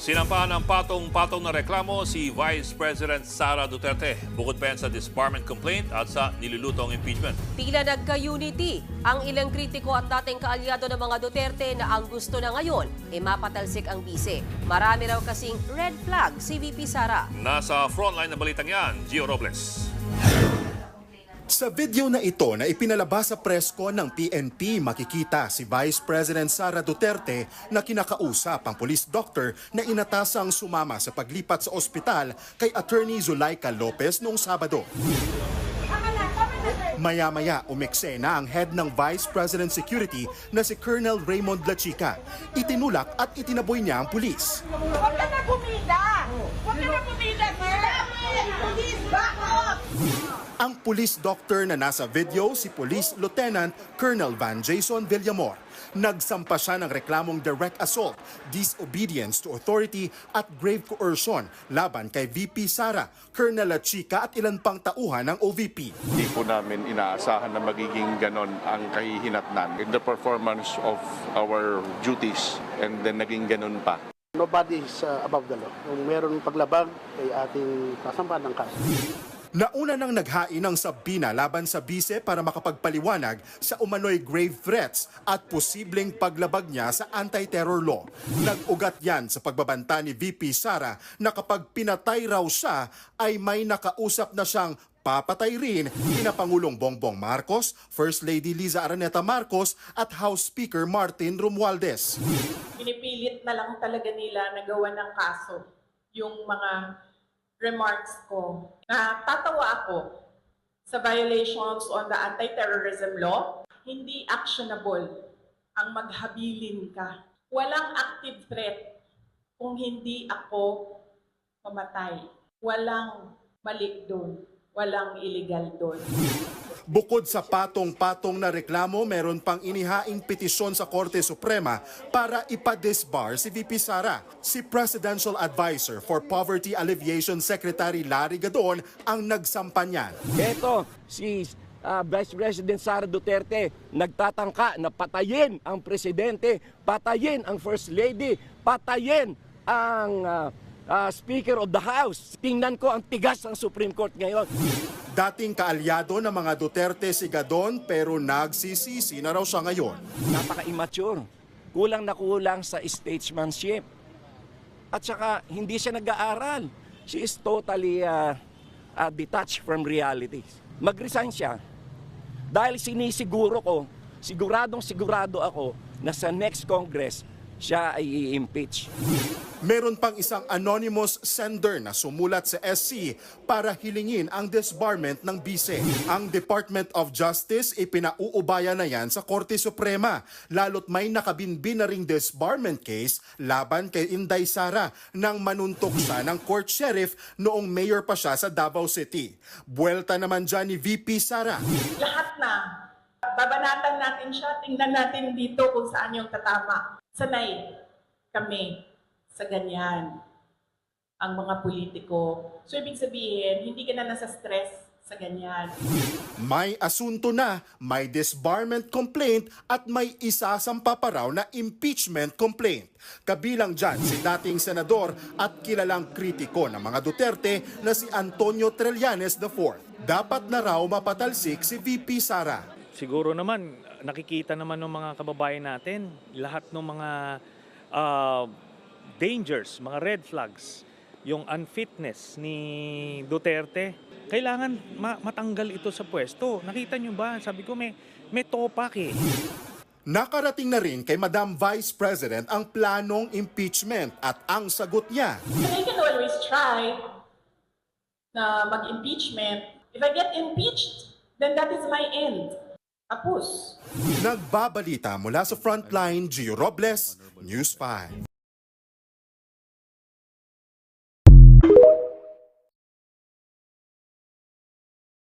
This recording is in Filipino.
Sinampahan ng patong-patong na reklamo si Vice President Sara Duterte bukod pa yan sa disbarment complaint at sa nilulutong impeachment. Tila nagka-unity ang ilang kritiko at dating kaalyado ng mga Duterte na ang gusto na ngayon ay mapatalsik ang bise. Marami raw kasing red flag si VP Sara. Nasa frontline na balitang yan, Gio Robles. Sa video na ito na ipinalabas sa presko ng PNP, makikita si Vice President Sara Duterte na kinakausap ang police doctor na inatasang sumama sa paglipat sa ospital kay Attorney Zulaika Lopez noong Sabado. Maya-maya umeksena ang head ng Vice President Security na si Colonel Raymond Lachica. Itinulak at itinaboy niya ang pulis. Huwag ka na bumida! Huwag ka na bumida, sir! Please, back up! Ang police doctor na nasa video si Police Lieutenant Colonel Van Jason Villamor. Nagsampa siya ng reklamong direct assault, disobedience to authority at grave coercion laban kay VP Sara, Colonel Lachica at ilan pang tauhan ng OVP. Hindi po namin inaasahan na magiging ganon ang kahihinatnan in the performance of our duties and then naging ganon pa. Nobody is above the law. Kung meron paglabag, ay ating sasampahan ng kaso. Nauna nang naghain ng sabina laban sa bise para makapagpaliwanag sa umano'y grave threats at posibleng paglabag niya sa anti-terror law. Nag-ugat yan sa pagbabanta ni VP Sara na kapag pinatay raw siya ay may nakausap na siyang papatay rin kina Pangulong Bongbong Marcos, First Lady Liza Araneta Marcos at House Speaker Martin Romualdez. Pinipilit na lang talaga nila na gawa ng kaso yung mga remarks ko. Natatawa ako sa violations on the anti-terrorism law. Hindi actionable ang maghabilin ka. Walang active threat kung hindi ako mamatay. Walang mali doon. Walang illegal doon. Bukod sa patong-patong na reklamo, meron pang inihaing petisyon sa Korte Suprema para ipa-disbar si VP Sara. Si Presidential Advisor for Poverty Alleviation Secretary Larry Gadon ang nagsampa niyan. Ito, si Vice President Sara Duterte nagtatangka na patayin ang presidente, patayin ang First Lady, patayin ang Speaker of the House. Tingnan ko ang tigas ng Supreme Court ngayon. Dating kaalyado ng mga Duterte si Gadon pero nagsisisi na raw siya ngayon. Napaka-immature. Kulang na kulang sa statesmanship. At saka hindi siya nag-aaral. She is totally detached from reality. Mag-resign siya. Dahil sinisiguro ko, siguradong-sigurado ako na sa next Congress, siya ay i-impeach. Meron pang isang anonymous sender na sumulat sa SC para hilingin ang disbarment ng bise. Ang Department of Justice ipinauubaya na yan sa Korte Suprema, lalo't may nakabinbin na ring disbarment case laban kay Inday Sara nang manuntok siya ng court sheriff noong mayor pa siya sa Davao City. Buwelta naman dyan ni VP Sara. Lahat na. Babanatan natin siya. Tingnan natin dito kung saan yung tatama. Sanay kami sa ganyan ang mga politiko. So, ibig sabihin, hindi ka na nasa stress sa ganyan. May asunto na, may disbarment complaint at may isasampa pa raw na impeachment complaint. Kabilang dyan si dating senador at kilalang kritiko ng mga Duterte na si Antonio Trillanes IV. Dapat na raw mapatalsik si VP Sara. Siguro naman, nakikita naman ng mga kababayan natin, lahat ng mga dangers, mga red flags, yung unfitness ni Duterte, kailangan matanggal ito sa pwesto. Nakita nyo ba? Sabi ko, may topak eh. Nakarating na rin kay Madam Vice President ang planong impeachment at ang sagot niya. I can always try na mag-impeachment. If I get impeached, then that is my end. Tapos. Nagbabalita mula sa Frontline, Gio Robles, News 5.